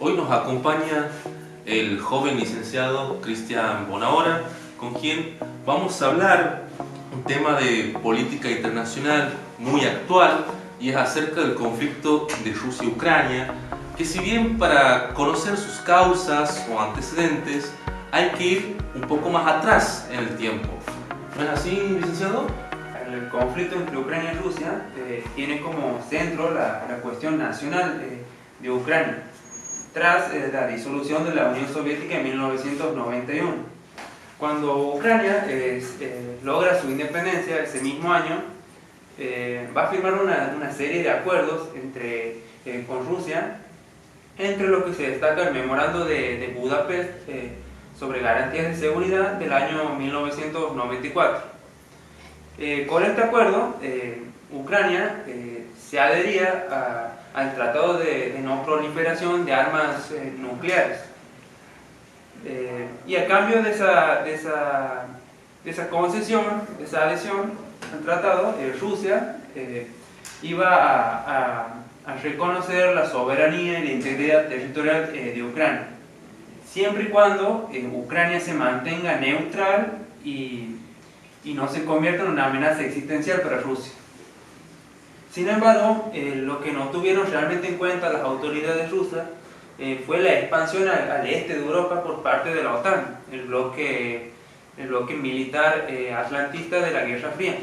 Hoy nos acompaña el joven licenciado Cristian Bonahora, con quien vamos a hablar un tema de política internacional muy actual, y es acerca del conflicto de Rusia y Ucrania, que si bien para conocer sus causas o antecedentes hay que ir un poco más atrás en el tiempo. ¿No es así, licenciado? El conflicto entre Ucrania y Rusia tiene como centro la cuestión nacional de Ucrania, tras la disolución de la Unión Soviética en 1991. Cuando Ucrania logra su independencia ese mismo año, va a firmar una serie de acuerdos con Rusia, entre lo que se destaca el memorando de Budapest sobre garantías de seguridad del año 1994. Con este acuerdo, Ucrania se adhería al Tratado de No Proliferación de Armas Nucleares. Y a cambio de esa concesión, de esa adhesión al tratado, Rusia iba a reconocer la soberanía y la integridad territorial de Ucrania, siempre y cuando Ucrania se mantenga neutral y no se convierta en una amenaza existencial para Rusia. Sin embargo, lo que no tuvieron realmente en cuenta las autoridades rusas fue la expansión al este de Europa por parte de la OTAN, el bloque militar atlantista de la Guerra Fría.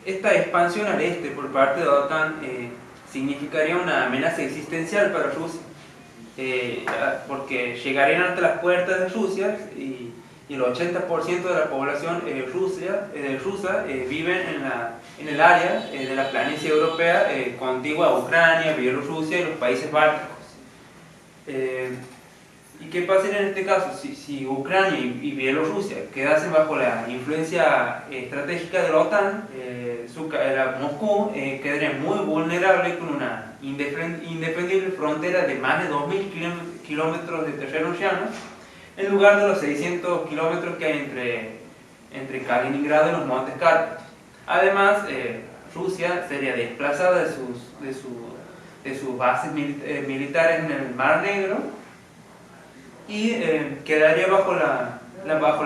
Esta expansión al este por parte de la OTAN significaría una amenaza existencial para Rusia, porque llegarían hasta las puertas de Rusia y el 80% de la población rusa vive en el área de la planicie europea contigua a Ucrania, Bielorrusia y los países bálticos. ¿Y qué pasaría en este caso? Si Ucrania y Bielorrusia quedasen bajo la influencia estratégica de la OTAN, Moscú quedaría muy vulnerable con una indefendible frontera de más de 2.000 kilómetros de terrenos llanos, en lugar de los 600 kilómetros que hay entre Kaliningrado y los Montes Cárpatos. Además, Rusia sería desplazada de sus bases militares en el Mar Negro y quedaría bajo la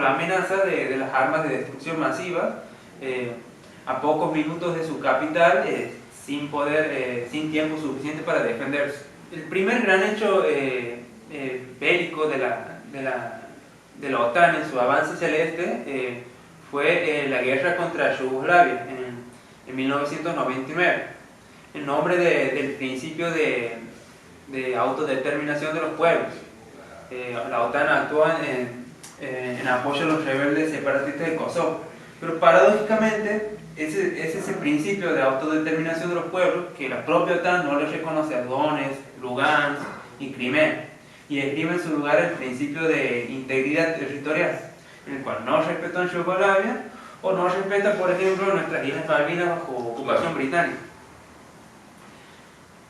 amenaza de las armas de destrucción masiva, a pocos minutos de su capital, sin tiempo suficiente para defenderse. El primer gran hecho bélico de la OTAN en su avance hacia el este fue la guerra contra Yugoslavia en 1999, en nombre del principio de autodeterminación de los pueblos. La OTAN actuó en apoyo a los rebeldes separatistas de Kosovo, pero paradójicamente es ese principio de autodeterminación de los pueblos que la propia OTAN no le reconoce a Donetsk, Lugansk y Crimea, y escribe en su lugar el principio de integridad territorial, en el cual no respetó en Yugoslavia o no respeta, por ejemplo, nuestras Islas Malvinas bajo ocupación británica.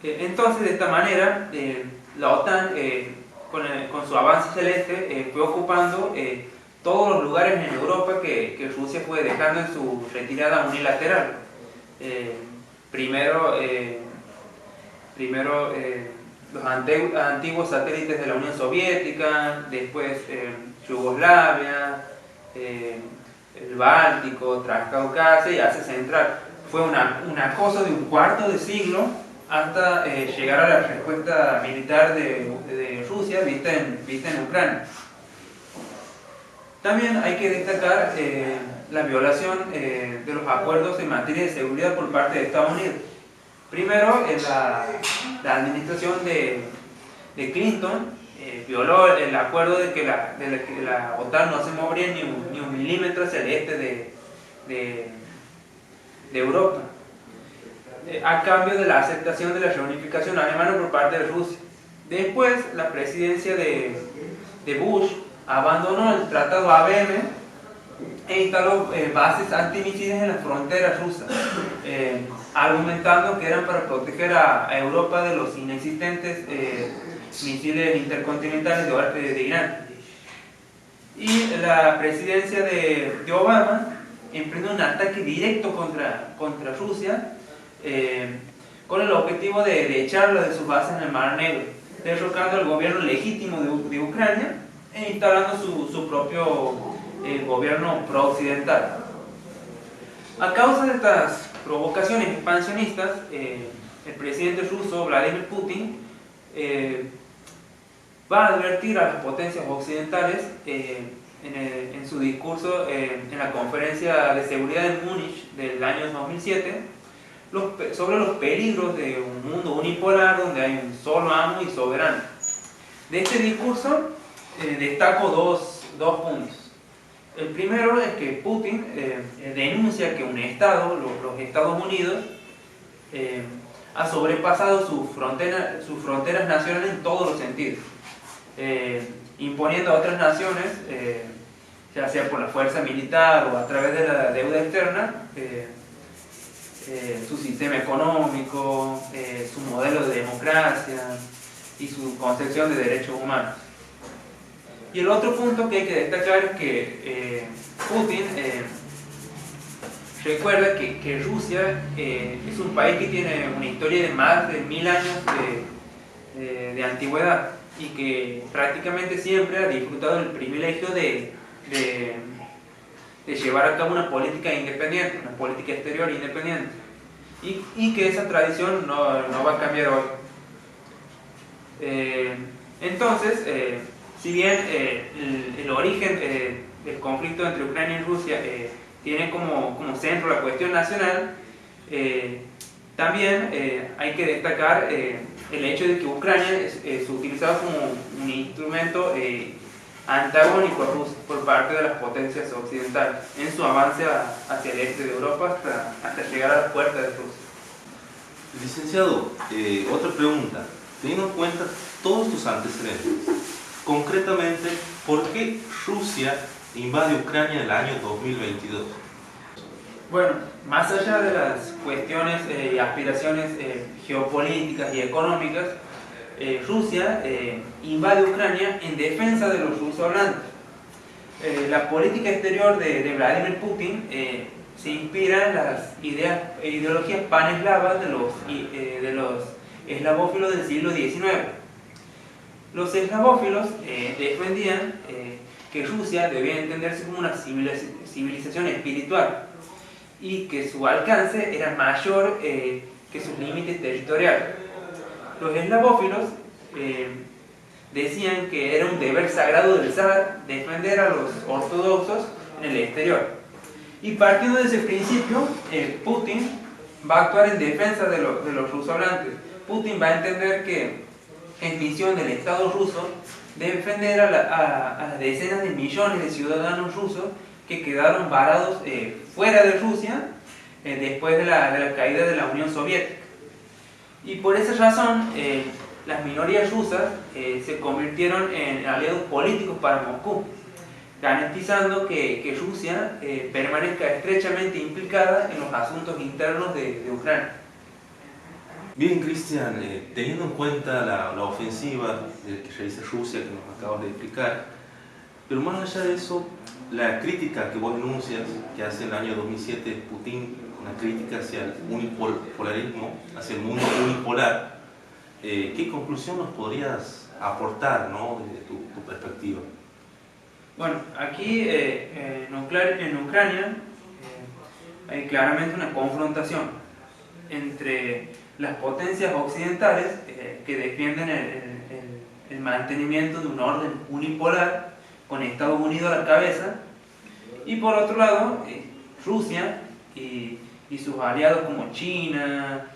Entonces, de esta manera, la OTAN, con su avance celeste, fue ocupando todos los lugares en Europa que Rusia fue dejando en su retirada unilateral. Primero los antiguos satélites de la Unión Soviética, después Yugoslavia, el Báltico, Transcaucasia y Asia Central. Fue una cosa de un cuarto de siglo hasta llegar a la respuesta militar de Rusia vista en Ucrania. También hay que destacar la violación de los acuerdos en materia de seguridad por parte de Estados Unidos. Primero, la administración de Clinton violó el acuerdo de que la OTAN no se movería ni un milímetro hacia el este de Europa, a cambio de la aceptación de la reunificación alemana por parte de Rusia. Después, la presidencia de Bush abandonó el tratado ABM e instaló bases antimisiles en las fronteras rusas, argumentando que eran para proteger a Europa de los inexistentes misiles intercontinentales de Irán. Y la presidencia de Obama emprendió un ataque directo contra Rusia, con el objetivo de echarlo de sus bases en el Mar Negro. derrocando al gobierno legítimo de Ucrania e instalando su propio gobierno pro-occidental. A causa de estas provocaciones expansionistas, el presidente ruso Vladimir Putin va a advertir a las potencias occidentales en su discurso en la conferencia de seguridad de Múnich del año 2007 sobre los peligros de un mundo unipolar donde hay un solo amo y soberano. De este discurso destaco dos puntos. El primero es que Putin denuncia que un Estado, los Estados Unidos, ha sobrepasado sus fronteras nacionales en todos los sentidos, imponiendo a otras naciones, ya sea por la fuerza militar o a través de la deuda externa, su sistema económico, su modelo de democracia y su concepción de derechos humanos. Y el otro punto que hay que destacar es que Putin recuerda que Rusia es un país que tiene una historia de más de 1000 años de antigüedad y que prácticamente siempre ha disfrutado del privilegio de llevar a cabo una política independiente, una política exterior independiente, y que esa tradición no va a cambiar hoy. Entonces, si bien el origen del conflicto entre Ucrania y Rusia tiene como centro la cuestión nacional, también hay que destacar el hecho de que Ucrania es utilizado como un instrumento antagónico a Rusia por parte de las potencias occidentales en su avance hacia el este de Europa hasta llegar a las puertas de Rusia. Licenciado, otra pregunta. Teniendo en cuenta todos tus antecedentes, concretamente, ¿por qué Rusia invade Ucrania en el año 2022? Bueno, más allá de las cuestiones y aspiraciones geopolíticas y económicas, Rusia invade Ucrania en defensa de los rusohablantes. La política exterior de Vladimir Putin se inspira en las ideologías paneslavas de los eslavófilos del siglo XIX. Los eslavófilos defendían que Rusia debía entenderse como una civilización espiritual y que su alcance era mayor que sus límites territoriales. Los eslavófilos decían que era un deber sagrado del zar defender a los ortodoxos en el exterior. Y partiendo de ese principio, Putin va a actuar en defensa de los rusohablantes. Putin va a entender que es misión del Estado ruso defender a las decenas de millones de ciudadanos rusos que quedaron varados fuera de Rusia después de la caída de la Unión Soviética. Y por esa razón, las minorías rusas se convirtieron en aliados políticos para Moscú, garantizando que Rusia permanezca estrechamente implicada en los asuntos internos de Ucrania. Bien, Cristian, teniendo en cuenta la ofensiva que realiza Rusia, que nos acabas de explicar, pero más allá de eso, la crítica que vos denuncias, que hace en el año 2007 Putin, una crítica hacia el unipolarismo, hacia el mundo unipolar, ¿qué conclusión nos podrías aportar, ¿no?, desde tu perspectiva? Bueno, aquí en Ucrania hay claramente una confrontación entre las potencias occidentales que defienden el mantenimiento de un orden unipolar con Estados Unidos a la cabeza, y por otro lado Rusia y sus aliados como China,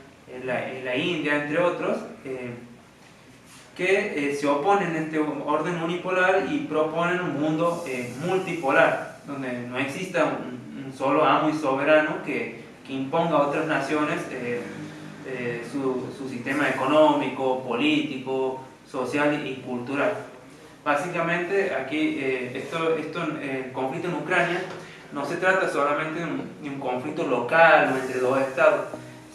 la India, entre otros, que se oponen a este orden unipolar y proponen un mundo multipolar, donde no exista un solo amo y soberano que imponga a otras naciones su sistema económico, político, social y cultural. Básicamente aquí el conflicto en Ucrania no se trata solamente de un conflicto local o entre dos estados,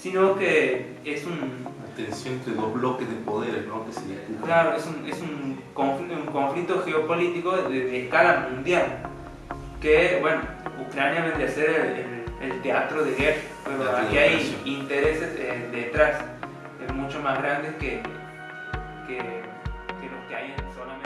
sino que es una tensión entre dos bloques de poderes, ¿no?, que se discuten. Claro, es un conflicto geopolítico de escala mundial, que, bueno, Ucrania vendría a ser el teatro de guerra, pero aquí hay intereses detrás, mucho más grandes que que hay solamente